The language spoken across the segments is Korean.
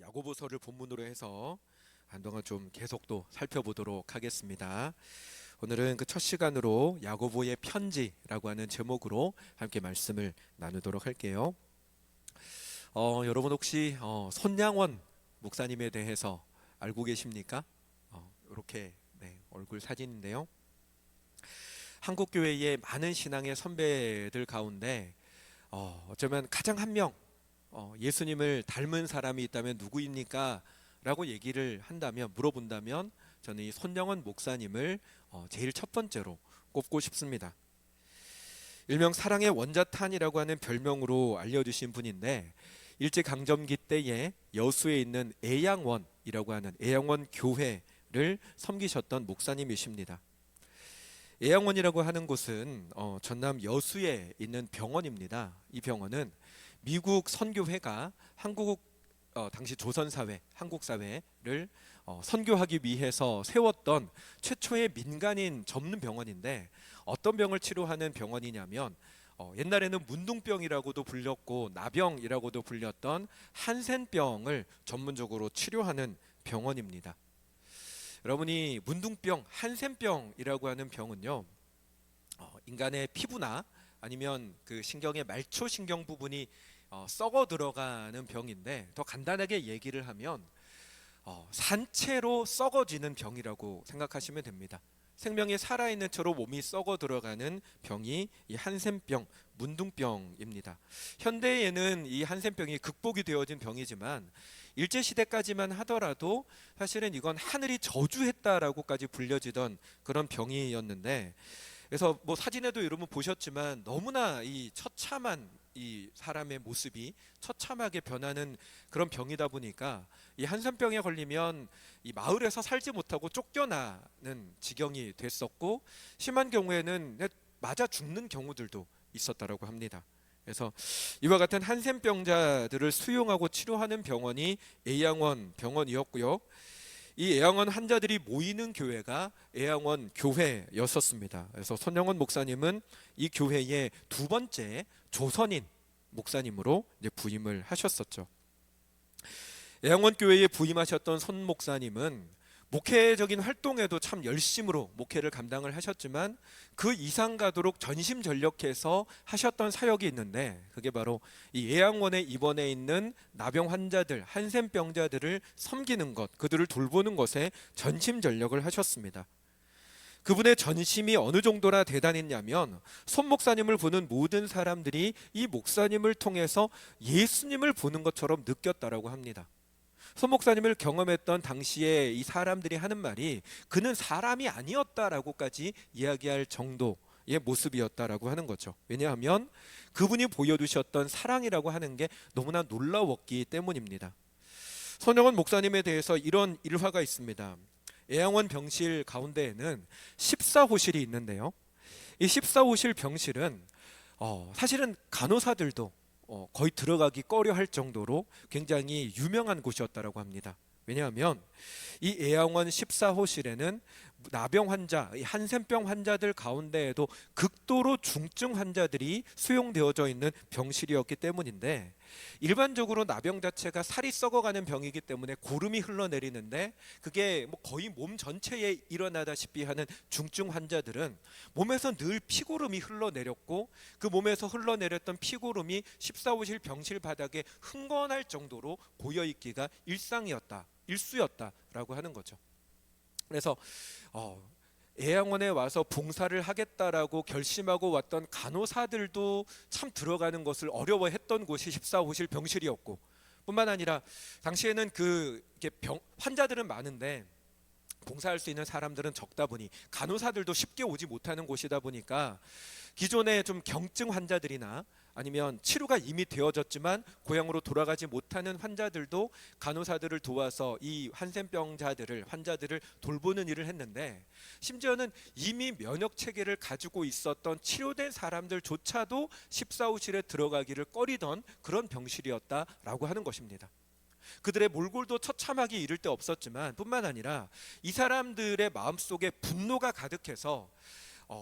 야고보서를 본문으로 해서 한동안 좀 계속 또 살펴보도록 하겠습니다. 오늘은 그 첫 시간으로 야고보의 편지라고 하는 제목으로 함께 말씀을 나누도록 할게요. 여러분 혹시 손양원 목사님에 대해서 알고 계십니까? 이렇게 얼굴 사진인데요. 한국 교회의 많은 신앙의 선배들 가운데 어쩌면 가장 한 명 예수님을 닮은 사람이 있다면 누구입니까? 라고 얘기를 한다면, 물어본다면 저는 이 손영원 목사님을 제일 첫 번째로 꼽고 싶습니다. 일명 사랑의 원자탄이라고 하는 별명으로 알려주신 분인데, 일제강점기 때에 여수에 있는 애양원이라고 하는 애양원 교회를 섬기셨던 목사님이십니다. 애양원이라고 하는 곳은 전남 여수에 있는 병원입니다. 이 병원은 미국 선교회가 한국 당시 조선사회, 한국사회를 선교하기 위해서 세웠던 최초의 민간인 전문 병원인데, 어떤 병을 치료하는 병원이냐면 옛날에는 문둥병이라고도 불렸고 나병이라고도 불렸던 한센병을 전문적으로 치료하는 병원입니다. 여러분이 문둥병, 한센병이라고 하는 병은요, 인간의 피부나 아니면 그 신경의 말초 신경 부분이 썩어 들어가는 병인데, 더 간단하게 얘기를 하면 산채로 썩어지는 병이라고 생각하시면 됩니다. 생명이 살아있는 채로 몸이 썩어 들어가는 병이 이 한센병, 문둥병입니다. 현대에는 이 한센병이 극복이 되어진 병이지만 일제시대까지만 하더라도 사실은 이건 하늘이 저주했다라고까지 불려지던 그런 병이었는데, 그래서 뭐 사진에도 여러분 보셨지만 너무나 이 처참한 이 사람의 모습이 처참하게 변하는 그런 병이다 보니까 이 한센병에 걸리면 이 마을에서 살지 못하고 쫓겨나는 지경이 됐었고, 심한 경우에는 맞아 죽는 경우들도 있었다라고 합니다. 그래서 이와 같은 한센병자들을 수용하고 치료하는 병원이 애양원 병원이었고요. 이 애양원 환자들이 모이는 교회가 애양원 교회였었습니다. 그래서 손영원 목사님은 이 교회의 두 번째 조선인 목사님으로 이제 부임을 하셨었죠. 애양원 교회에 부임하셨던 손 목사님은 목회적인 활동에도 참 열심으로 목회를 감당을 하셨지만 그 이상 가도록 전심전력해서 하셨던 사역이 있는데, 그게 바로 이 애양원에 입원해 있는 나병 환자들, 한센병자들을 섬기는 것, 그들을 돌보는 것에 전심전력을 하셨습니다. 그분의 전심이 어느 정도나 대단했냐면, 손 목사님을 보는 모든 사람들이 이 목사님을 통해서 예수님을 보는 것처럼 느꼈다라고 합니다. 손 목사님을 경험했던 당시에 이 사람들이 하는 말이 그는 사람이 아니었다라고까지 이야기할 정도의 모습이었다라고 하는 거죠. 왜냐하면 그분이 보여주셨던 사랑이라고 하는 게 너무나 놀라웠기 때문입니다. 손영원 목사님에 대해서 이런 일화가 있습니다. 애양원 병실 가운데에는 14호실이 있는데요, 이 14호실 병실은 사실은 간호사들도 거의 들어가기 꺼려할 정도로 굉장히 유명한 곳이었다고 합니다. 왜냐하면 이 애양원 14호실에는 나병 환자, 한센병 환자들 가운데에도 극도로 중증 환자들이 수용되어져 있는 병실이었기 때문인데, 일반적으로 나병 자체가 살이 썩어가는 병이기 때문에 고름이 흘러내리는데, 그게 뭐 거의 몸 전체에 일어나다시피 하는 중증 환자들은 몸에서 늘 피고름이 흘러내렸고, 그 몸에서 흘러내렸던 피고름이 14호실 병실 바닥에 흥건할 정도로 고여있기가 일수였다라고 하는 거죠. 그래서 애양원에 와서 봉사를 하겠다라고 결심하고 왔던 간호사들도 참 들어가는 것을 어려워했던 곳이 14호실 병실이었고, 뿐만 아니라 당시에는 환자들은 많은데 봉사할 수 있는 사람들은 적다 보니 간호사들도 쉽게 오지 못하는 곳이다 보니까 기존에 좀 경증 환자들이나 아니면 치료가 이미 되어졌지만 고향으로 돌아가지 못하는 환자들도 간호사들을 도와서 이 환자들을 돌보는 일을 했는데, 심지어는 이미 면역 체계를 가지고 있었던 치료된 사람들조차도 14호실에 들어가기를 꺼리던 그런 병실이었다라고 하는 것입니다. 그들의 몰골도 처참하기 이를 데 없었지만, 뿐만 아니라 이 사람들의 마음속에 분노가 가득해서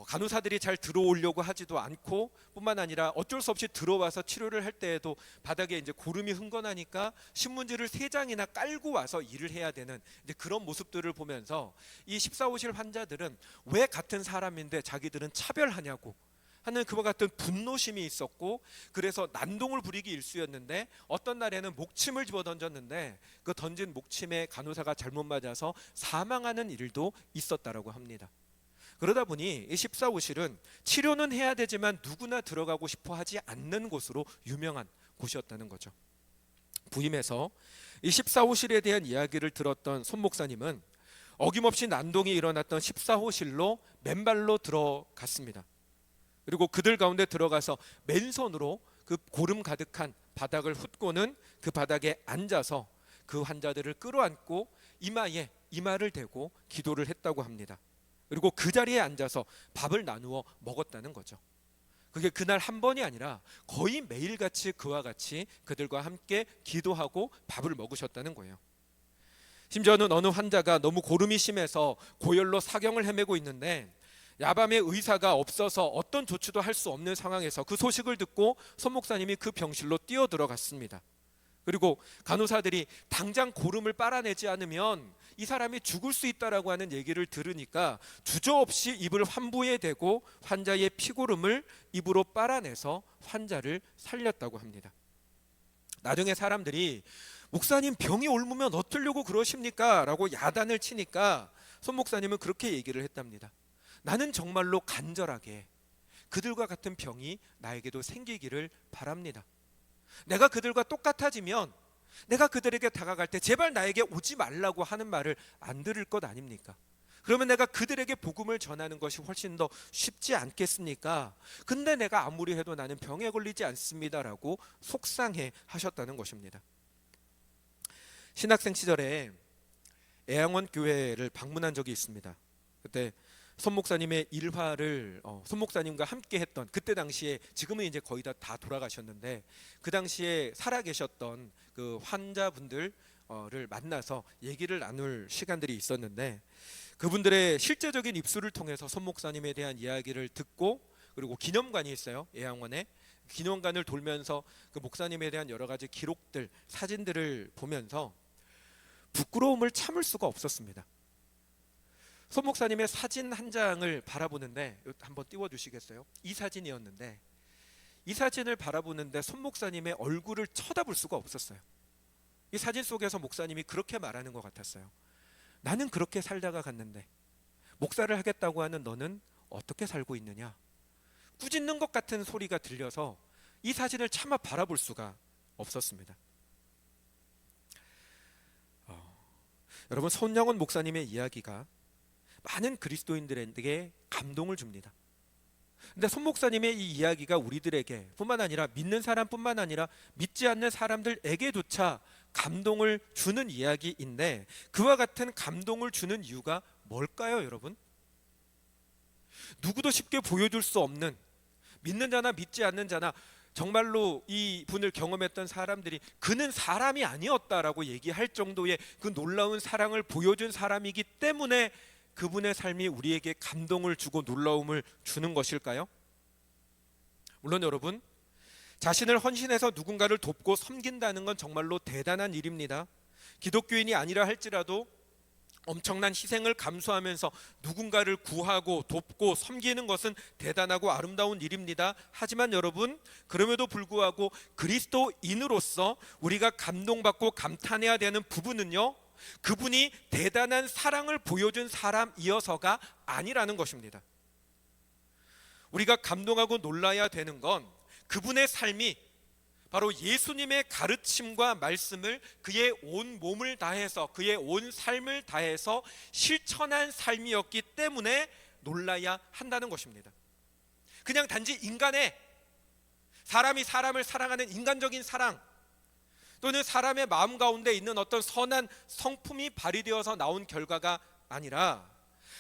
간호사들이 잘 들어오려고 하지도 않고 뿐만 아니라 어쩔 수 없이 들어와서 치료를 할 때에도 바닥에 이제 고름이 흥건하니까 신문지를 3장이나 깔고 와서 일을 해야 되는 이제 그런 모습들을 보면서 이 14호실 환자들은 왜 같은 사람인데 자기들은 차별하냐고 하는 그와 같은 분노심이 있었고, 그래서 난동을 부리기 일쑤였는데 어떤 날에는 목침을 집어던졌는데 그 던진 목침에 간호사가 잘못 맞아서 사망하는 일도 있었다라고 합니다. 그러다 보니 이 14호실은 치료는 해야 되지만 누구나 들어가고 싶어 하지 않는 곳으로 유명한 곳이었다는 거죠. 부임해서 이 14호실에 대한 이야기를 들었던 손 목사님은 어김없이 난동이 일어났던 14호실로 맨발로 들어갔습니다. 그리고 그들 가운데 들어가서 맨손으로 그 고름 가득한 바닥을 훑고는 그 바닥에 앉아서 그 환자들을 끌어안고 이마에 이마를 대고 기도를 했다고 합니다. 그리고 그 자리에 앉아서 밥을 나누어 먹었다는 거죠. 그게 그날 한 번이 아니라 거의 매일같이 그와 같이 그들과 함께 기도하고 밥을 먹으셨다는 거예요. 심지어는 어느 환자가 너무 고름이 심해서 고열로 사경을 헤매고 있는데 야밤에 의사가 없어서 어떤 조치도 할 수 없는 상황에서 그 소식을 듣고 손 목사님이 그 병실로 뛰어 들어갔습니다. 그리고 간호사들이 당장 고름을 빨아내지 않으면 이 사람이 죽을 수 있다라고 하는 얘기를 들으니까 주저없이 입을 환부에 대고 환자의 피고름을 입으로 빨아내서 환자를 살렸다고 합니다. 나중에 사람들이 목사님 병이 옮으면 어쩌려고 그러십니까? 라고 야단을 치니까 손 목사님은 그렇게 얘기를 했답니다. 나는 정말로 간절하게 그들과 같은 병이 나에게도 생기기를 바랍니다. 내가 그들과 똑같아지면 내가 그들에게 다가갈 때 제발 나에게 오지 말라고 하는 말을 안 들을 것 아닙니까? 그러면 내가 그들에게 복음을 전하는 것이 훨씬 더 쉽지 않겠습니까? 근데 내가 아무리 해도 나는 병에 걸리지 않습니다라고 속상해 하셨다는 것입니다. 신학생 시절에 애양원 교회를 방문한 적이 있습니다. 그때 손 목사님의 일화를 손 목사님과 함께 했던, 그때 당시에, 지금은 이제 거의 다 돌아가셨는데 그 당시에 살아계셨던 그 환자분들을 만나서 얘기를 나눌 시간들이 있었는데 그분들의 실제적인 입술을 통해서 손 목사님에 대한 이야기를 듣고, 그리고 기념관이 있어요, 애양원에. 기념관을 돌면서 그 목사님에 대한 여러 가지 기록들, 사진들을 보면서 부끄러움을 참을 수가 없었습니다. 손 목사님의 사진 한 장을 바라보는데, 한번 띄워주시겠어요? 이 사진이었는데, 이 사진을 바라보는데 손 목사님의 얼굴을 쳐다볼 수가 없었어요. 이 사진 속에서 목사님이 그렇게 말하는 것 같았어요. 나는 그렇게 살다가 갔는데 목사를 하겠다고 하는 너는 어떻게 살고 있느냐? 꾸짖는 것 같은 소리가 들려서 이 사진을 차마 바라볼 수가 없었습니다. 여러분, 손영원 목사님의 이야기가 많은 그리스도인들에게 감동을 줍니다. 근데 손 목사님의 이 이야기가 우리들에게 뿐만 아니라 믿는 사람뿐만 아니라 믿지 않는 사람들에게조차 감동을 주는 이야기인데, 그와 같은 감동을 주는 이유가 뭘까요, 여러분? 누구도 쉽게 보여줄 수 없는, 믿는 자나 믿지 않는 자나 정말로 이 분을 경험했던 사람들이 그는 사람이 아니었다라고 얘기할 정도의 그 놀라운 사랑을 보여준 사람이기 때문에 그분의 삶이 우리에게 감동을 주고 놀라움을 주는 것일까요? 물론 여러분, 자신을 헌신해서 누군가를 돕고 섬긴다는 건 정말로 대단한 일입니다. 기독교인이 아니라 할지라도 엄청난 희생을 감수하면서 누군가를 구하고 돕고 섬기는 것은 대단하고 아름다운 일입니다. 하지만 여러분, 그럼에도 불구하고 그리스도인으로서 우리가 감동받고 감탄해야 되는 부분은요, 그분이 대단한 사랑을 보여준 사람이어서가 아니라는 것입니다. 우리가 감동하고 놀라야 되는 건 그분의 삶이 바로 예수님의 가르침과 말씀을 그의 온 몸을 다해서, 그의 온 삶을 다해서 실천한 삶이었기 때문에 놀라야 한다는 것입니다. 그냥 단지 인간의, 사람이 사람을 사랑하는 인간적인 사랑, 또는 사람의 마음 가운데 있는 어떤 선한 성품이 발휘되어서 나온 결과가 아니라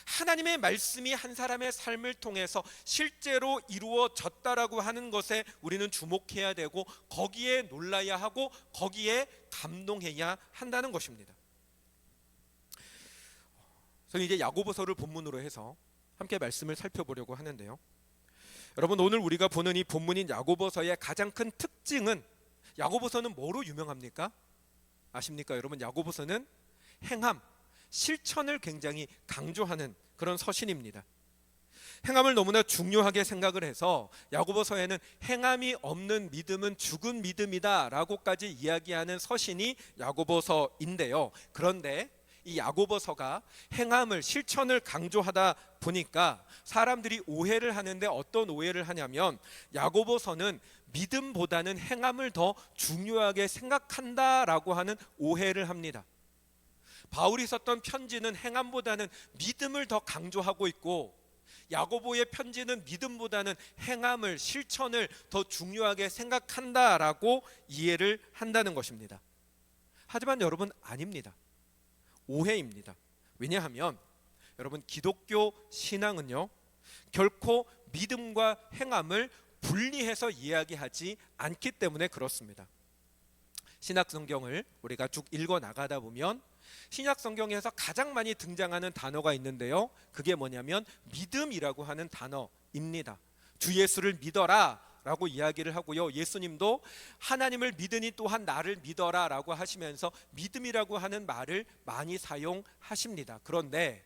하나님의 말씀이 한 사람의 삶을 통해서 실제로 이루어졌다라고 하는 것에 우리는 주목해야 되고, 거기에 놀라야 하고 거기에 감동해야 한다는 것입니다. 저는 이제 야고보서를 본문으로 해서 함께 말씀을 살펴보려고 하는데요. 여러분, 오늘 우리가 보는 이 본문인 야고보서의 가장 큰 특징은, 야고보서는 뭐로 유명합니까? 아십니까? 여러분, 야고보서는 행함, 실천을 굉장히 강조하는 그런 서신입니다. 행함을 너무나 중요하게 생각을 해서 야고보서에는 행함이 없는 믿음은 죽은 믿음이다 라고까지 이야기하는 서신이 야고보서인데요. 그런데 이 야고보서가 행함을, 실천을 강조하다 보니까 사람들이 오해를 하는데, 어떤 오해를 하냐면 야고보서는 믿음보다는 행함을 더 중요하게 생각한다라고 하는 오해를 합니다. 바울이 썼던 편지는 행함보다는 믿음을 더 강조하고 있고, 야고보의 편지는 믿음보다는 행함을, 실천을 더 중요하게 생각한다라고 이해를 한다는 것입니다. 하지만 여러분, 아닙니다. 오해입니다. 왜냐하면 여러분, 기독교 신앙은요, 결코 믿음과 행함을 분리해서 이야기하지 않기 때문에 그렇습니다. 신약 성경을 우리가 쭉 읽어 나가다 보면 신약 성경에서 가장 많이 등장하는 단어가 있는데요, 그게 뭐냐면 믿음이라고 하는 단어입니다. 주 예수를 믿어라 라고 이야기를 하고요, 예수님도 하나님을 믿으니 또한 나를 믿어라 라고 하시면서 믿음이라고 하는 말을 많이 사용하십니다. 그런데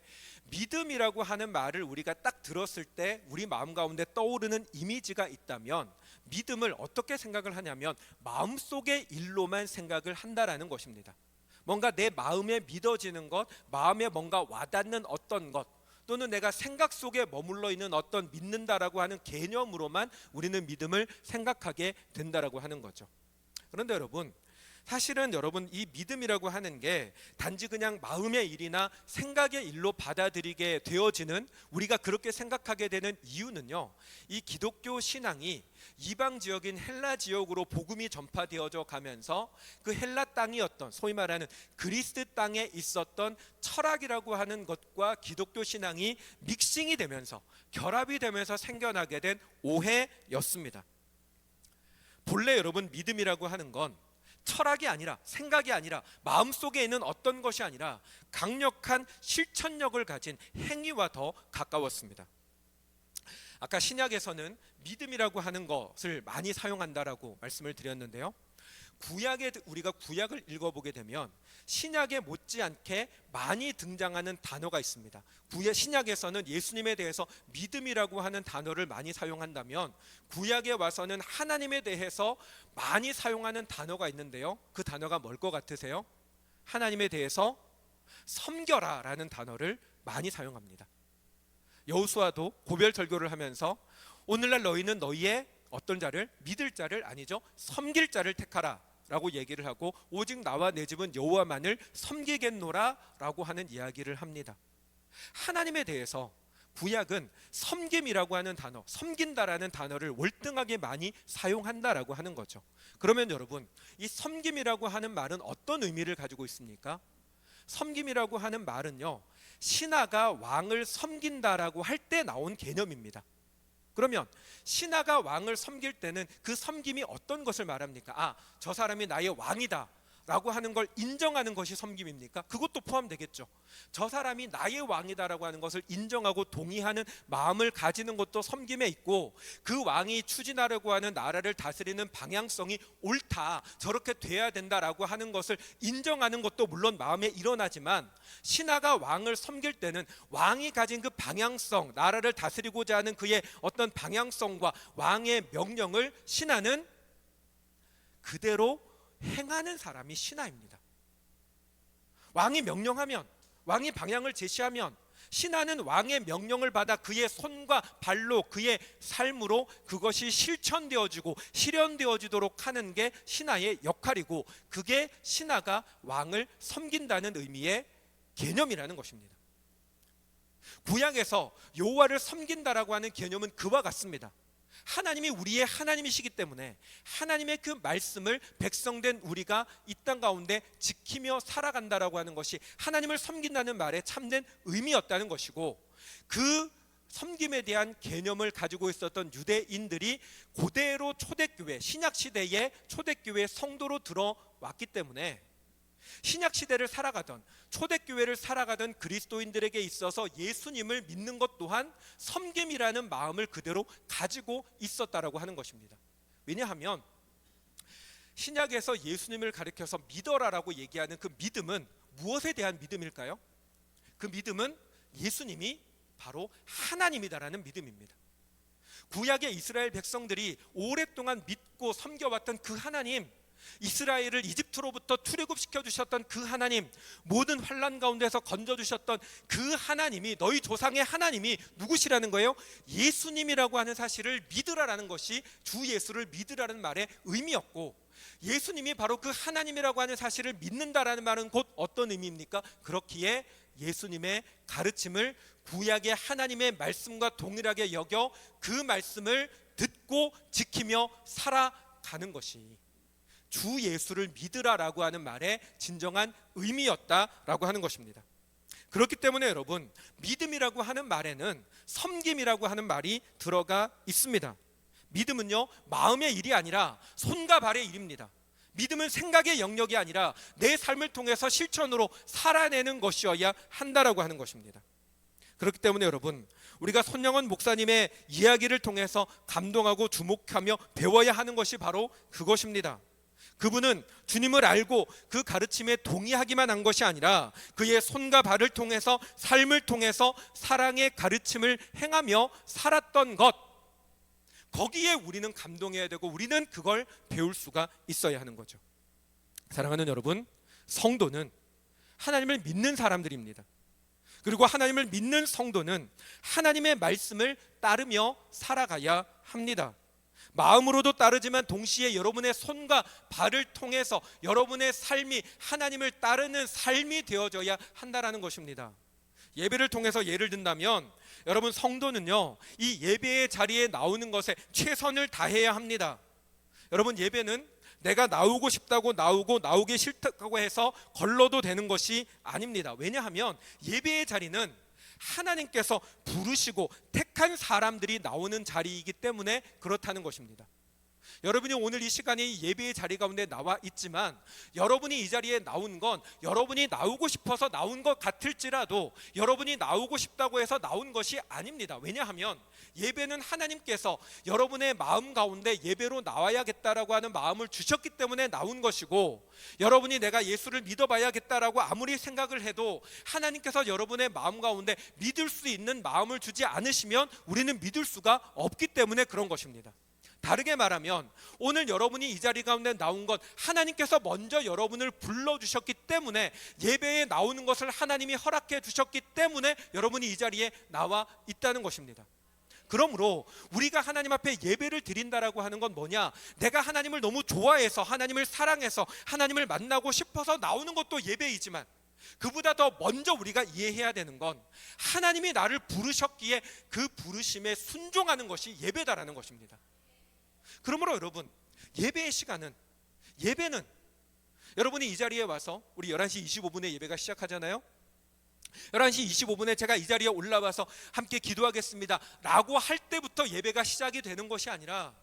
믿음이라고 하는 말을 우리가 딱 들었을 때 우리 마음 가운데 떠오르는 이미지가 있다면, 믿음을 어떻게 생각을 하냐면 마음속의 일로만 생각을 한다라는 것입니다. 뭔가 내 마음에 믿어지는 것, 마음에 뭔가 와닿는 어떤 것, 또는 내가 생각 속에 머물러 있는 어떤 믿는다라고 하는 개념으로만 우리는 믿음을 생각하게 된다라고 하는 거죠. 그런데 여러분, 사실은 여러분, 이 믿음이라고 하는 게 단지 그냥 마음의 일이나 생각의 일로 받아들이게 되어지는, 우리가 그렇게 생각하게 되는 이유는요, 이 기독교 신앙이 이방 지역인 헬라 지역으로 복음이 전파되어져 가면서 그 헬라 땅이었던, 소위 말하는 그리스 땅에 있었던 철학이라고 하는 것과 기독교 신앙이 믹싱이 되면서, 결합이 되면서 생겨나게 된 오해였습니다. 본래 여러분, 믿음이라고 하는 건 철학이 아니라, 생각이 아니라, 마음속에 있는 어떤 것이 아니라 강력한 실천력을 가진 행위와 더 가까웠습니다. 아까 신약에서는 믿음이라고 하는 것을 많이 사용한다라고 말씀을 드렸는데요, 구약에, 우리가 구약을 읽어보게 되면 신약에 못지않게 많이 등장하는 단어가 있습니다. 신약에서는 예수님에 대해서 믿음이라고 하는 단어를 많이 사용한다면, 구약에 와서는 하나님에 대해서 많이 사용하는 단어가 있는데요, 그 단어가 뭘 것 같으세요? 하나님에 대해서 섬겨라 라는 단어를 많이 사용합니다. 여호수아도 고별 절교를 하면서 오늘날 너희는 너희의 어떤 자를, 믿을 자를, 아니죠, 섬길 자를 택하라 라고 얘기를 하고, 오직 나와 내 집은 여호와만을 섬기겠노라 라고 하는 이야기를 합니다. 하나님에 대해서 구약은 섬김이라고 하는 단어, 섬긴다라는 단어를 월등하게 많이 사용한다라고 하는 거죠. 그러면 여러분, 이 섬김이라고 하는 말은 어떤 의미를 가지고 있습니까? 섬김이라고 하는 말은요, 신하가 왕을 섬긴다라고 할 때 나온 개념입니다. 그러면 신하가 왕을 섬길 때는 그 섬김이 어떤 것을 말합니까? 저 사람이 나의 왕이다 라고 하는 걸 인정하는 것이 섬김입니까? 그것도 포함되겠죠. 저 사람이 나의 왕이다라고 하는 것을 인정하고 동의하는 마음을 가지는 것도 섬김에 있고, 그 왕이 추진하려고 하는 나라를 다스리는 방향성이 옳다, 저렇게 돼야 된다라고 하는 것을 인정하는 것도 물론 마음에 일어나지만, 신하가 왕을 섬길 때는 왕이 가진 그 방향성, 나라를 다스리고자 하는 그의 어떤 방향성과 왕의 명령을 신하는 그대로 행하는 사람이 신하입니다. 왕이 명령하면, 왕이 방향을 제시하면 신하는 왕의 명령을 받아 그의 손과 발로, 그의 삶으로 그것이 실천되어지고 실현되어지도록 하는 게 신하의 역할이고, 그게 신하가 왕을 섬긴다는 의미의 개념이라는 것입니다. 구약에서 여호와를 섬긴다라고 하는 개념은 그와 같습니다. 하나님이 우리의 하나님이시기 때문에 하나님의 그 말씀을 백성된 우리가 이 땅 가운데 지키며 살아간다라고 하는 것이 하나님을 섬긴다는 말의 참된 의미였다는 것이고, 그 섬김에 대한 개념을 가지고 있었던 유대인들이 그대로 초대교회, 신약시대의 초대교회 성도로 들어왔기 때문에 신약 시대를 살아가던, 초대교회를 살아가던 그리스도인들에게 있어서 예수님을 믿는 것 또한 섬김이라는 마음을 그대로 가지고 있었다라고 하는 것입니다. 왜냐하면 신약에서 예수님을 가리켜서 믿어라라고 얘기하는 그 믿음은 무엇에 대한 믿음일까요? 그 믿음은 예수님이 바로 하나님이다라는 믿음입니다. 구약의 이스라엘 백성들이 오랫동안 믿고 섬겨왔던 그 하나님, 이스라엘을 이집트로부터 출애굽시켜 주셨던 그 하나님, 모든 환난 가운데서 건져주셨던 그 하나님이, 너희 조상의 하나님이 누구시라는 거예요? 예수님이라고 하는 사실을 믿으라라는 것이 주 예수를 믿으라는 말의 의미였고, 예수님이 바로 그 하나님이라고 하는 사실을 믿는다라는 말은 곧 어떤 의미입니까? 그렇기에 예수님의 가르침을 구약의 하나님의 말씀과 동일하게 여겨 그 말씀을 듣고 지키며 살아가는 것이 주 예수를 믿으라라고 하는 말의 진정한 의미였다라고 하는 것입니다. 그렇기 때문에 여러분, 믿음이라고 하는 말에는 섬김이라고 하는 말이 들어가 있습니다. 믿음은요, 마음의 일이 아니라 손과 발의 일입니다. 믿음은 생각의 영역이 아니라 내 삶을 통해서 실천으로 살아내는 것이어야 한다라고 하는 것입니다. 그렇기 때문에 여러분, 우리가 손영원 목사님의 이야기를 통해서 감동하고 주목하며 배워야 하는 것이 바로 그것입니다. 그분은 주님을 알고 그 가르침에 동의하기만 한 것이 아니라 그의 손과 발을 통해서, 삶을 통해서 사랑의 가르침을 행하며 살았던 것, 거기에 우리는 감동해야 되고 우리는 그걸 배울 수가 있어야 하는 거죠. 사랑하는 여러분, 성도는 하나님을 믿는 사람들입니다. 그리고 하나님을 믿는 성도는 하나님의 말씀을 따르며 살아가야 합니다. 마음으로도 따르지만 동시에 여러분의 손과 발을 통해서 여러분의 삶이 하나님을 따르는 삶이 되어져야 한다라는 것입니다. 예배를 통해서 예를 든다면 여러분, 성도는요, 이 예배의 자리에 나오는 것에 최선을 다해야 합니다. 여러분, 예배는 내가 나오고 싶다고 나오고 나오기 싫다고 해서 걸러도 되는 것이 아닙니다. 왜냐하면 예배의 자리는 하나님께서 부르시고 택한 사람들이 나오는 자리이기 때문에 그렇다는 것입니다. 여러분이 오늘 이 시간에 예배의 자리 가운데 나와 있지만 여러분이 이 자리에 나온 건 여러분이 나오고 싶어서 나온 것 같을지라도 여러분이 나오고 싶다고 해서 나온 것이 아닙니다. 왜냐하면 예배는 하나님께서 여러분의 마음 가운데 예배로 나와야겠다라고 하는 마음을 주셨기 때문에 나온 것이고, 여러분이 내가 예수를 믿어봐야겠다라고 아무리 생각을 해도 하나님께서 여러분의 마음 가운데 믿을 수 있는 마음을 주지 않으시면 우리는 믿을 수가 없기 때문에 그런 것입니다. 다르게 말하면 오늘 여러분이 이 자리 가운데 나온 것 하나님께서 먼저 여러분을 불러주셨기 때문에, 예배에 나오는 것을 하나님이 허락해 주셨기 때문에 여러분이 이 자리에 나와 있다는 것입니다. 그러므로 우리가 하나님 앞에 예배를 드린다라고 하는 건 뭐냐? 내가 하나님을 너무 좋아해서, 하나님을 사랑해서, 하나님을 만나고 싶어서 나오는 것도 예배이지만, 그보다 더 먼저 우리가 이해해야 되는 건 하나님이 나를 부르셨기에 그 부르심에 순종하는 것이 예배다라는 것입니다. 그러므로 여러분, 예배의 시간은, 예배는 여러분이 이 자리에 와서 우리 11시 25분에 예배가 시작하잖아요. 11시 25분에 제가 이 자리에 올라와서 함께 기도하겠습니다 라고 할 때부터 예배가 시작이 되는 것이 아니라,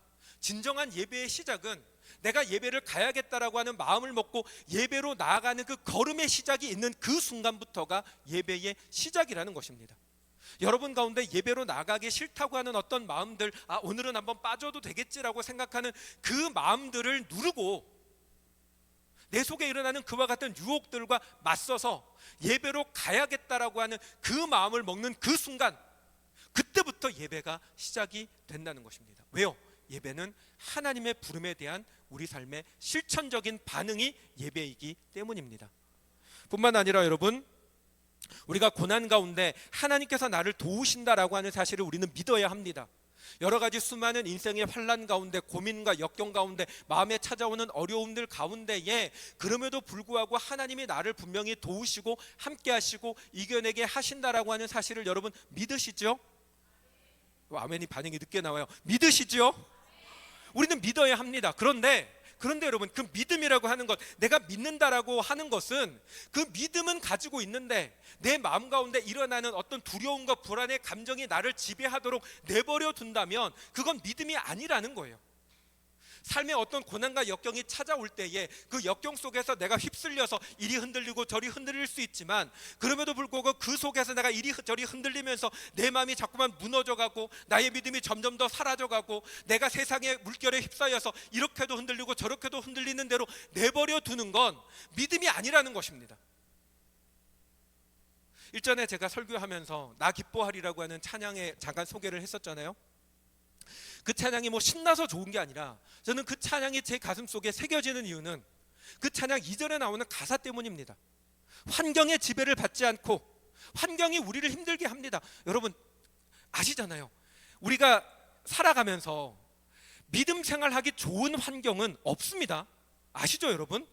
진정한 예배의 시작은 내가 예배를 가야겠다라고 하는 마음을 먹고 예배로 나아가는 그 걸음의 시작이 있는 그 순간부터가 예배의 시작이라는 것입니다. 여러분 가운데 예배로 나가기 싫다고 하는 어떤 마음들, 오늘은 한번 빠져도 되겠지라고 생각하는 그 마음들을 누르고 내 속에 일어나는 그와 같은 유혹들과 맞서서 예배로 가야겠다라고 하는 그 마음을 먹는 그 순간, 그때부터 예배가 시작이 된다는 것입니다. 왜요? 예배는 하나님의 부름에 대한 우리 삶의 실천적인 반응이 예배이기 때문입니다. 뿐만 아니라 여러분, 우리가 고난 가운데 하나님께서 나를 도우신다라고 하는 사실을 우리는 믿어야 합니다. 여러 가지 수많은 인생의 환난 가운데, 고민과 역경 가운데, 마음에 찾아오는 어려움들 가운데에 그럼에도 불구하고 하나님이 나를 분명히 도우시고 함께 하시고 이겨내게 하신다라고 하는 사실을 여러분 믿으시죠? 아멘이 반응이 늦게 나와요. 믿으시죠? 우리는 믿어야 합니다. 그런데 여러분, 그 믿음이라고 하는 것, 내가 믿는다라고 하는 것은, 그 믿음은 가지고 있는데 내 마음 가운데 일어나는 어떤 두려움과 불안의 감정이 나를 지배하도록 내버려 둔다면 그건 믿음이 아니라는 거예요. 삶의 어떤 고난과 역경이 찾아올 때에 그 역경 속에서 내가 휩쓸려서 이리 흔들리고 저리 흔들릴 수 있지만, 그럼에도 불구하고 그 속에서 내가 이리저리 흔들리면서 내 마음이 자꾸만 무너져가고 나의 믿음이 점점 더 사라져가고 내가 세상의 물결에 휩싸여서 이렇게도 흔들리고 저렇게도 흔들리는 대로 내버려 두는 건 믿음이 아니라는 것입니다. 일전에 제가 설교하면서 나 기뻐하리라고 하는 찬양에 잠깐 소개를 했었잖아요. 그 찬양이 뭐 신나서 좋은 게 아니라 저는 그 찬양이 제 가슴 속에 새겨지는 이유는 그 찬양 이전에 나오는 가사 때문입니다. 환경의 지배를 받지 않고, 환경이 우리를 힘들게 합니다. 여러분 아시잖아요. 우리가 살아가면서 믿음 생활하기 좋은 환경은 없습니다. 아시죠 여러분?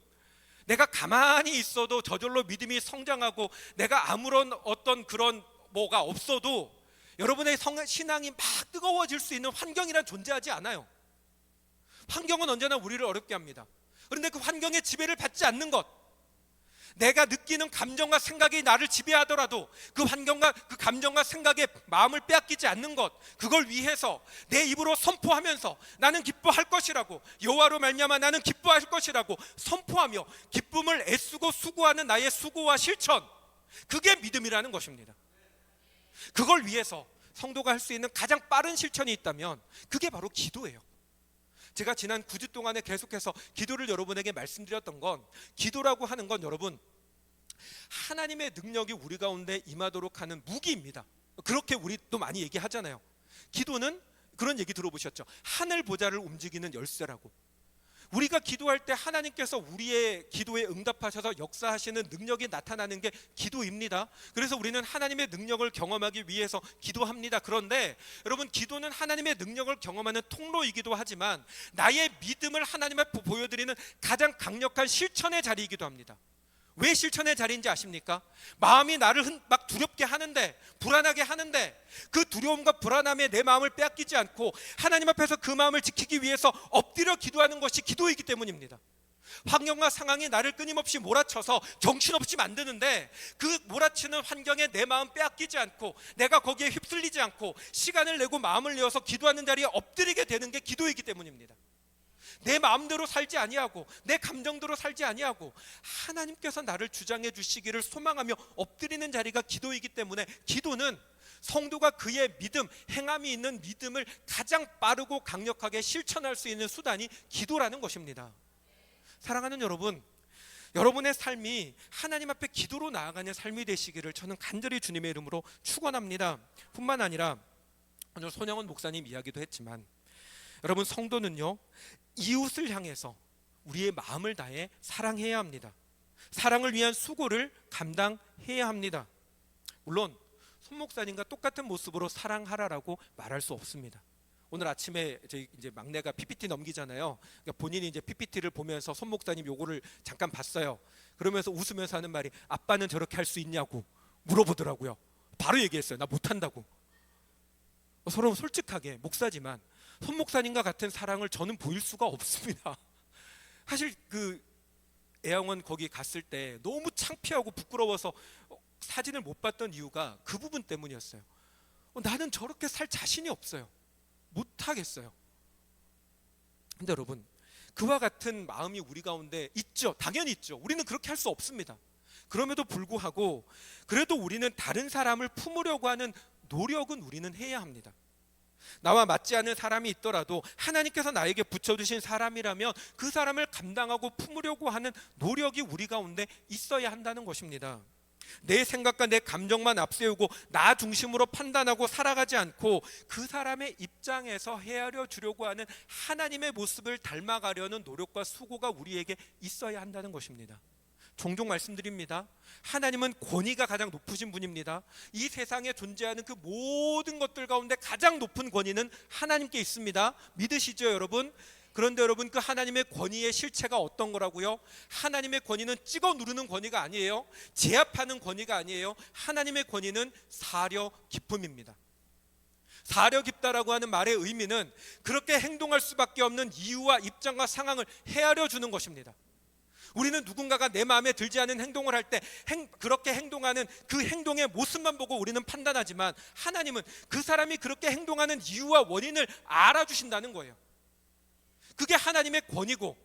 내가 가만히 있어도 저절로 믿음이 성장하고 내가 아무런 어떤 그런 뭐가 없어도 여러분의 신앙이 막 뜨거워질 수 있는 환경이란 존재하지 않아요. 환경은 언제나 우리를 어렵게 합니다. 그런데 그 환경의 지배를 받지 않는 것, 내가 느끼는 감정과 생각이 나를 지배하더라도 그 환경과 그 감정과 생각에 마음을 빼앗기지 않는 것, 그걸 위해서 내 입으로 선포하면서 나는 기뻐할 것이라고, 여호와로 말미암아 나는 기뻐할 것이라고 선포하며 기쁨을 애쓰고 수고하는 나의 수고와 실천, 그게 믿음이라는 것입니다. 그걸 위해서 성도가 할 수 있는 가장 빠른 실천이 있다면 그게 바로 기도예요. 제가 지난 9주 동안에 계속해서 기도를 여러분에게 말씀드렸던 건, 기도라고 하는 건 여러분 하나님의 능력이 우리 가운데 임하도록 하는 무기입니다. 그렇게 우리 또 많이 얘기하잖아요. 기도는 그런 얘기 들어보셨죠? 하늘 보좌를 움직이는 열쇠라고. 우리가 기도할 때 하나님께서 우리의 기도에 응답하셔서 역사하시는 능력이 나타나는 게 기도입니다. 그래서 우리는 하나님의 능력을 경험하기 위해서 기도합니다. 그런데 여러분, 기도는 하나님의 능력을 경험하는 통로이기도 하지만 나의 믿음을 하나님 앞에 보여드리는 가장 강력한 실천의 자리이기도 합니다. 왜 실천의 자리인지 아십니까? 마음이 나를 막 두렵게 하는데, 불안하게 하는데 그 두려움과 불안함에 내 마음을 빼앗기지 않고 하나님 앞에서 그 마음을 지키기 위해서 엎드려 기도하는 것이 기도이기 때문입니다. 환경과 상황이 나를 끊임없이 몰아쳐서 정신없이 만드는데 그 몰아치는 환경에 내 마음 빼앗기지 않고 내가 거기에 휩쓸리지 않고 시간을 내고 마음을 내어서 기도하는 자리에 엎드리게 되는 게 기도이기 때문입니다. 내 마음대로 살지 아니하고 내 감정대로 살지 아니하고 하나님께서 나를 주장해 주시기를 소망하며 엎드리는 자리가 기도이기 때문에, 기도는 성도가 그의 믿음, 행함이 있는 믿음을 가장 빠르고 강력하게 실천할 수 있는 수단이 기도라는 것입니다. 사랑하는 여러분, 여러분의 삶이 하나님 앞에 기도로 나아가는 삶이 되시기를 저는 간절히 주님의 이름으로 축원합니다. 뿐만 아니라 오늘 손영원 목사님 이야기도 했지만, 여러분 성도는요 이웃을 향해서 우리의 마음을 다해 사랑해야 합니다. 사랑을 위한 수고를 감당해야 합니다. 물론 손 목사님과 똑같은 모습으로 사랑하라라고 말할 수 없습니다. 오늘 아침에 저희 이제 막내가 PPT 넘기잖아요. 그러니까 본인이 이제 PPT를 보면서 손 목사님 요거를 잠깐 봤어요. 그러면서 웃으면서 하는 말이, 아빠는 저렇게 할 수 있냐고 물어보더라고요. 바로 얘기했어요. 나 못한다고. 서로 솔직하게, 목사지만 손 목사님과 같은 사랑을 저는 보일 수가 없습니다. 사실 그 애양원 거기 갔을 때 너무 창피하고 부끄러워서 사진을 못 봤던 이유가 그 부분 때문이었어요. 나는 저렇게 살 자신이 없어요. 못하겠어요. 근데 여러분, 그와 같은 마음이 우리 가운데 있죠. 당연히 있죠. 우리는 그렇게 할 수 없습니다. 그럼에도 불구하고 그래도 우리는 다른 사람을 품으려고 하는 노력은 우리는 해야 합니다. 나와 맞지 않는 사람이 있더라도 하나님께서 나에게 붙여주신 사람이라면 그 사람을 감당하고 품으려고 하는 노력이 우리 가운데 있어야 한다는 것입니다. 내 생각과 내 감정만 앞세우고 나 중심으로 판단하고 살아가지 않고 그 사람의 입장에서 헤아려 주려고 하는 하나님의 모습을 닮아가려는 노력과 수고가 우리에게 있어야 한다는 것입니다. 종종 말씀드립니다. 하나님은 권위가 가장 높으신 분입니다. 이 세상에 존재하는 그 모든 것들 가운데 가장 높은 권위는 하나님께 있습니다. 믿으시죠 여러분? 그런데 여러분, 그 하나님의 권위의 실체가 어떤 거라고요? 하나님의 권위는 찍어 누르는 권위가 아니에요. 제압하는 권위가 아니에요. 하나님의 권위는 사려 기쁨입니다. 사려 깊다라고 하는 말의 의미는 그렇게 행동할 수밖에 없는 이유와 입장과 상황을 헤아려 주는 것입니다. 우리는 누군가가 내 마음에 들지 않은 행동을 할 때 그렇게 행동하는 그 행동의 모습만 보고 우리는 판단하지만, 하나님은 그 사람이 그렇게 행동하는 이유와 원인을 알아주신다는 거예요. 그게 하나님의 권위고,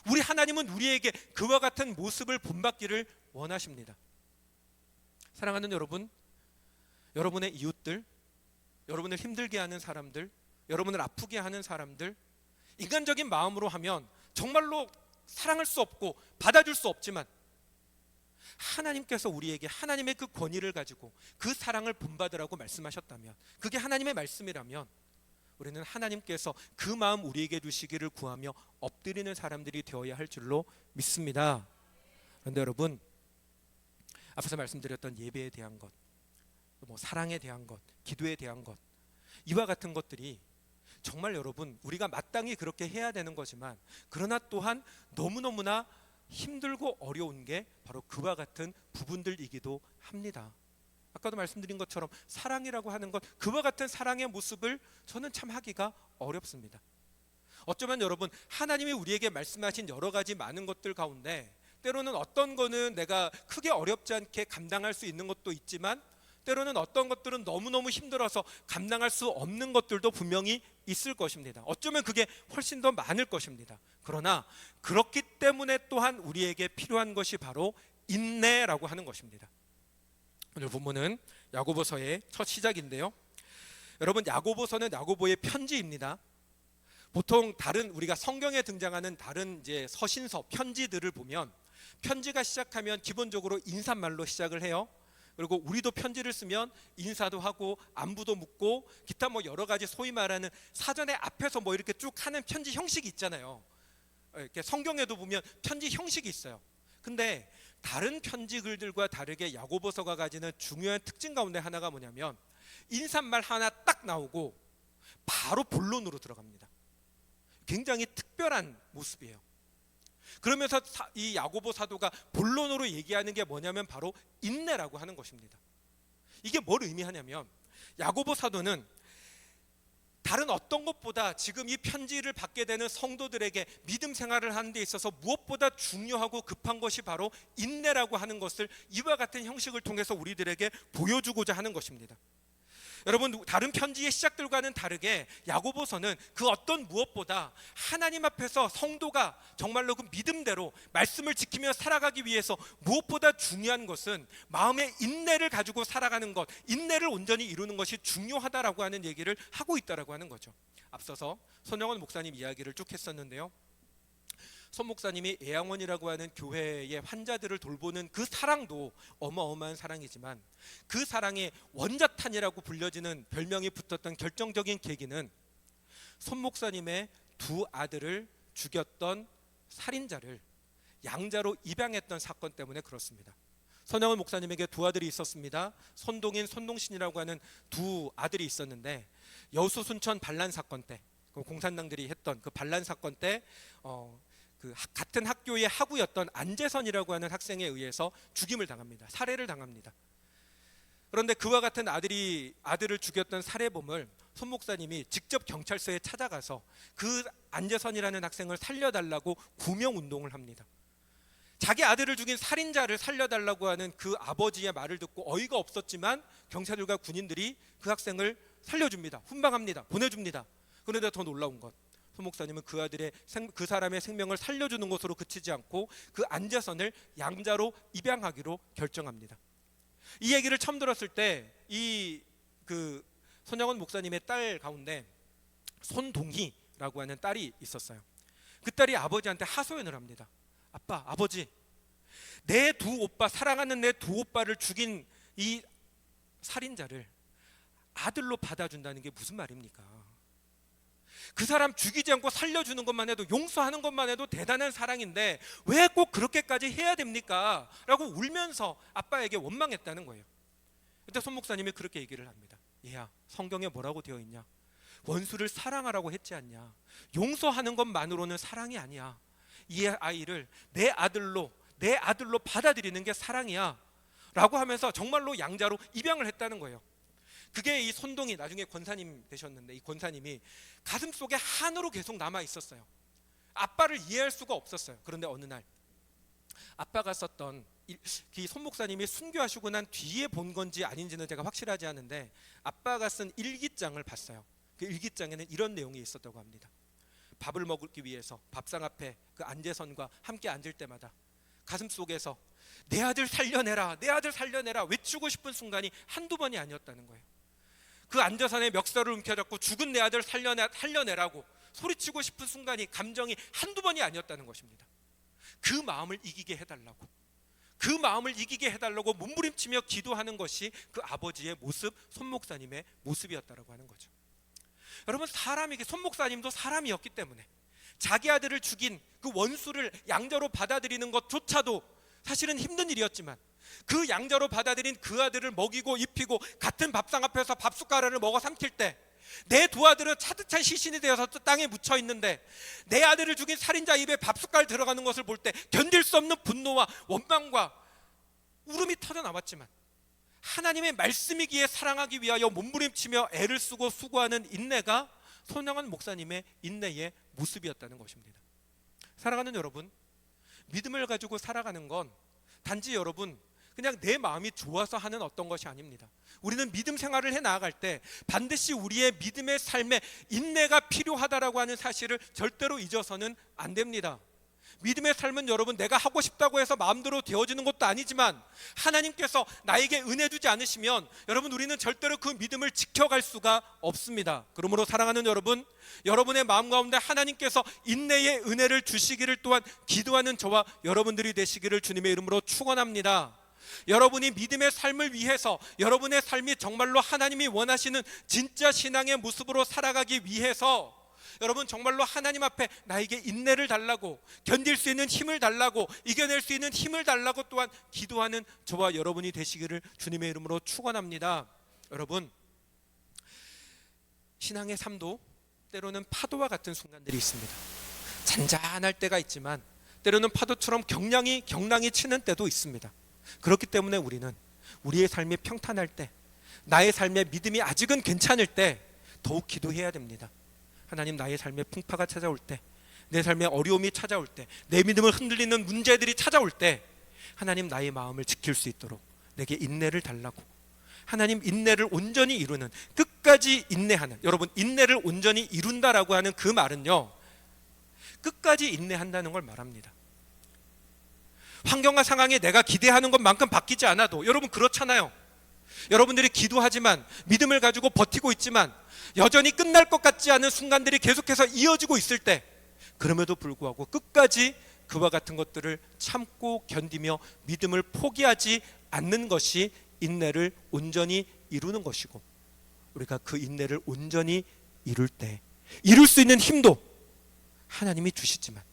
우리 하나님은 우리에게 그와 같은 모습을 본받기를 원하십니다. 사랑하는 여러분, 여러분의 이웃들, 여러분을 힘들게 하는 사람들, 여러분을 아프게 하는 사람들, 인간적인 마음으로 하면 정말로 사랑할 수 없고 받아줄 수 없지만, 하나님께서 우리에게 하나님의 그 권위를 가지고 그 사랑을 본받으라고 말씀하셨다면, 그게 하나님의 말씀이라면, 우리는 하나님께서 그 마음 우리에게 주시기를 구하며 엎드리는 사람들이 되어야 할 줄로 믿습니다. 그런데 여러분, 앞에서 말씀드렸던 예배에 대한 것, 사랑에 대한 것, 기도에 대한 것, 이와 같은 것들이 정말 여러분, 우리가 마땅히 그렇게 해야 되는 거지만, 그러나 또한 너무너무나 힘들고 어려운 게 바로 그와 같은 부분들이기도 합니다. 아까도 말씀드린 것처럼 사랑이라고 하는 것, 그와 같은 사랑의 모습을 저는 참 하기가 어렵습니다. 어쩌면 여러분, 하나님이 우리에게 말씀하신 여러 가지 많은 것들 가운데 때로는 어떤 거는 내가 크게 어렵지 않게 감당할 수 있는 것도 있지만, 때로는 어떤 것들은 너무너무 힘들어서 감당할 수 없는 것들도 분명히 있을 것입니다. 어쩌면 그게 훨씬 더 많을 것입니다. 그러나 그렇기 때문에 또한 우리에게 필요한 것이 바로 인내라고 하는 것입니다. 오늘 본문은 야고보서의 첫 시작인데요, 여러분, 야고보서는 야고보의 편지입니다. 보통 다른 우리가 성경에 등장하는 다른 이제 서신서, 편지들을 보면 편지가 시작하면 기본적으로 인사말로 시작을 해요. 그리고 우리도 편지를 쓰면 인사도 하고 안부도 묻고 기타 여러 가지 소위 말하는 사전에 앞에서 이렇게 쭉 하는 편지 형식이 있잖아요. 이렇게 성경에도 보면 편지 형식이 있어요. 근데 다른 편지 글들과 다르게 야고보서가 가지는 중요한 특징 가운데 하나가 뭐냐면, 인사말 하나 딱 나오고 바로 본론으로 들어갑니다. 굉장히 특별한 모습이에요. 그러면서 이 야고보 사도가 본론으로 얘기하는 게 뭐냐면 바로 인내라고 하는 것입니다. 이게 뭘 의미하냐면, 야고보 사도는 다른 어떤 것보다 지금 이 편지를 받게 되는 성도들에게 믿음 생활을 하는 데 있어서 무엇보다 중요하고 급한 것이 바로 인내라고 하는 것을 이와 같은 형식을 통해서 우리들에게 보여주고자 하는 것입니다. 여러분, 다른 편지의 시작들과는 다르게 야고보서는 그 어떤 무엇보다 하나님 앞에서 성도가 정말로 그 믿음대로 말씀을 지키며 살아가기 위해서 무엇보다 중요한 것은 마음의 인내를 가지고 살아가는 것, 인내를 온전히 이루는 것이 중요하다라고 하는 얘기를 하고 있다라고 하는 거죠. 앞서서 손영원 목사님 이야기를 쭉 했었는데요, 손 목사님이 애양원이라고 하는 교회의 환자들을 돌보는 그 사랑도 어마어마한 사랑이지만, 그 사랑의 원자탄이라고 불려지는 별명이 붙었던 결정적인 계기는 손 목사님의 두 아들을 죽였던 살인자를 양자로 입양했던 사건 때문에 그렇습니다. 손영원 목사님에게 두 아들이 있었습니다. 손동인, 손동신이라고 하는 두 아들이 있었는데, 여수 순천 반란 사건 때, 공산당들이 했던 그 반란 사건 때 그 같은 학교의 학우였던 안재선이라고 하는 학생에 의해서 죽임을 당합니다. 살해를 당합니다. 그런데 그와 같은 아들을 죽였던 살해범을 손 목사님이 직접 경찰서에 찾아가서 그 안재선이라는 학생을 살려달라고 구명운동을 합니다. 자기 아들을 죽인 살인자를 살려달라고 하는 그 아버지의 말을 듣고 어이가 없었지만 경찰들과 군인들이 그 학생을 살려줍니다. 훈방합니다. 보내줍니다. 그런데 더 놀라운 것, 손 목사님은 그 사람의 생명을 살려주는 것으로 그치지 않고 그 안재선을 양자로 입양하기로 결정합니다. 이 얘기를 처음 들었을 때 손영원 목사님의 딸 가운데 손동희라고 하는 딸이 있었어요. 그 딸이 아버지한테 하소연을 합니다. 아빠, 아버지, 내 두 오빠, 사랑하는 내 두 오빠를 죽인 이 살인자를 아들로 받아준다는 게 무슨 말입니까? 그 사람 죽이지 않고 살려주는 것만 해도, 용서하는 것만 해도 대단한 사랑인데 왜 꼭 그렇게까지 해야 됩니까? 라고 울면서 아빠에게 원망했다는 거예요. 그때 손 목사님이 그렇게 얘기를 합니다. 얘야, 성경에 뭐라고 되어 있냐? 원수를 사랑하라고 했지 않냐? 용서하는 것만으로는 사랑이 아니야. 이 아이를 내 아들로 받아들이는 게 사랑이야 라고 하면서 정말로 양자로 입양을 했다는 거예요. 그게 이 손동이 나중에 권사님 되셨는데, 이 권사님이 가슴속에 한으로 계속 남아 있었어요. 아빠를 이해할 수가 없었어요. 그런데 어느 날 아빠가 썼던, 이 손 목사님이 순교하시고 난 뒤에 본 건지 아닌지는 제가 확실하지 않은데, 아빠가 쓴 일기장을 봤어요. 그 일기장에는 이런 내용이 있었다고 합니다. 밥을 먹기 위해서 밥상 앞에 그 안재선과 함께 앉을 때마다 가슴속에서 내 아들 살려내라, 내 아들 살려내라 외치고 싶은 순간이 한두 번이 아니었다는 거예요. 그 안재선의 멱살을 움켜잡고 죽은 내 아들 살려내라고 소리치고 싶은 순간이, 감정이 한두 번이 아니었다는 것입니다. 그 마음을 이기게 해달라고, 그 마음을 이기게 해달라고 몸부림치며 기도하는 것이 그 아버지의 모습, 손 목사님의 모습이었다라고 하는 거죠. 여러분, 사람에게, 손 목사님도 사람이었기 때문에 자기 아들을 죽인 그 원수를 양자로 받아들이는 것조차도 사실은 힘든 일이었지만, 그 양자로 받아들인 그 아들을 먹이고 입히고 같은 밥상 앞에서 밥숟가락을 먹어 삼킬 때 내 두 아들은 차듯한 시신이 되어서 땅에 묻혀 있는데 내 아들을 죽인 살인자 입에 밥숟갈 들어가는 것을 볼 때 견딜 수 없는 분노와 원망과 울음이 터져 나왔지만, 하나님의 말씀이기에 사랑하기 위하여 몸부림치며 애를 쓰고 수고하는 인내가 손영환 목사님의 인내의 모습이었다는 것입니다. 사랑하는 여러분, 믿음을 가지고 살아가는 건 단지 여러분 그냥 내 마음이 좋아서 하는 어떤 것이 아닙니다. 우리는 믿음 생활을 해 나아갈 때 반드시 우리의 믿음의 삶에 인내가 필요하다라고 하는 사실을 절대로 잊어서는 안 됩니다. 믿음의 삶은 여러분 내가 하고 싶다고 해서 마음대로 되어지는 것도 아니지만, 하나님께서 나에게 은혜 주지 않으시면 여러분 우리는 절대로 그 믿음을 지켜갈 수가 없습니다. 그러므로 사랑하는 여러분, 여러분의 마음 가운데 하나님께서 인내의 은혜를 주시기를 또한 기도하는 저와 여러분들이 되시기를 주님의 이름으로 축원합니다. 여러분이 믿음의 삶을 위해서, 여러분의 삶이 정말로 하나님이 원하시는 진짜 신앙의 모습으로 살아가기 위해서 여러분 정말로 하나님 앞에 나에게 인내를 달라고, 견딜 수 있는 힘을 달라고, 이겨낼 수 있는 힘을 달라고 또한 기도하는 저와 여러분이 되시기를 주님의 이름으로 축원합니다. 여러분, 신앙의 삶도 때로는 파도와 같은 순간들이 있습니다. 잔잔할 때가 있지만 때로는 파도처럼 경랑이 치는 때도 있습니다. 그렇기 때문에 우리는 우리의 삶이 평탄할 때, 나의 삶의 믿음이 아직은 괜찮을 때 더욱 기도해야 됩니다. 하나님, 나의 삶에 풍파가 찾아올 때, 내 삶에 어려움이 찾아올 때, 내 믿음을 흔들리는 문제들이 찾아올 때 하나님, 나의 마음을 지킬 수 있도록 내게 인내를 달라고, 하나님 인내를 온전히 이루는, 끝까지 인내하는, 여러분 인내를 온전히 이룬다라고 하는 그 말은요, 끝까지 인내한다는 걸 말합니다. 환경과 상황이 내가 기대하는 것만큼 바뀌지 않아도, 여러분 그렇잖아요. 여러분들이 기도하지만, 믿음을 가지고 버티고 있지만 여전히 끝날 것 같지 않은 순간들이 계속해서 이어지고 있을 때, 그럼에도 불구하고 끝까지 그와 같은 것들을 참고 견디며 믿음을 포기하지 않는 것이 인내를 온전히 이루는 것이고, 우리가 그 인내를 온전히 이룰 때 이룰 수 있는 힘도 하나님이 주시지만,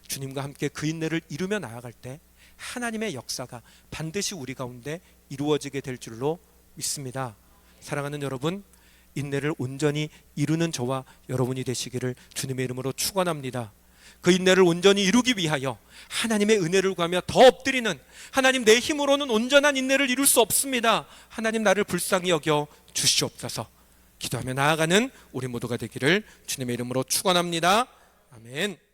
주님과 함께 그 인내를 이루며 나아갈 때 하나님의 역사가 반드시 우리 가운데 이루어지게 될 줄로 믿습니다. 사랑하는 여러분, 인내를 온전히 이루는 저와 여러분이 되시기를 주님의 이름으로 축원합니다. 그 인내를 온전히 이루기 위하여 하나님의 은혜를 구하며 더 엎드리는, 하나님 내 힘으로는 온전한 인내를 이룰 수 없습니다, 하나님 나를 불쌍히 여겨 주시옵소서 기도하며 나아가는 우리 모두가 되기를 주님의 이름으로 축원합니다. 아멘.